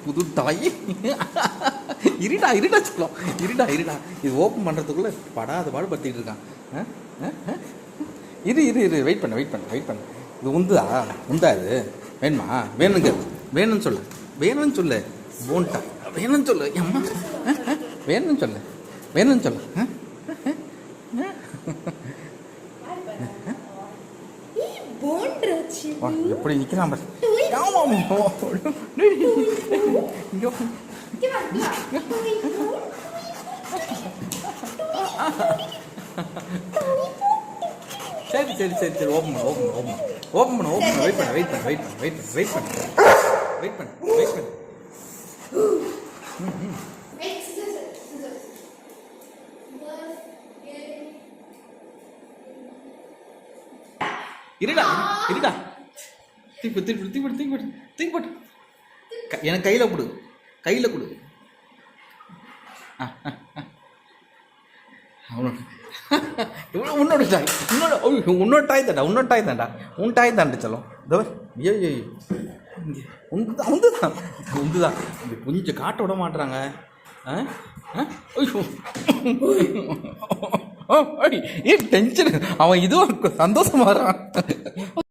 புது டாய். இருடா சொல்லும். இருடா இது ஓப்பன் பண்ணுறதுக்குள்ளே படாத பாடு பற்றிட்டு இருக்கான். இரு வெயிட் பண்ண இது உந்தா இது வேணுமா? வேணும்னு சொல்லு போன்ட்டா வேணும்னு சொல்லு அம்மா. வேணும்னு சொல்லு எப்படி நிற்கிறான் பாரு. சரி ஓப்பன் பண்ணு. வெயிட் பண்ணு. இருடா தூக்கி போட்டு எனக்கு கையில் கொடு. உன்னோட டாய் தாண்டா உன் டாய் தாண்ட சொல்லும். ஐயோ உந்துதான் கொஞ்சம் காட்ட விட மாட்டுறாங்க. டென்ஷன் அவன் இதுவும் சந்தோஷமா வரான்.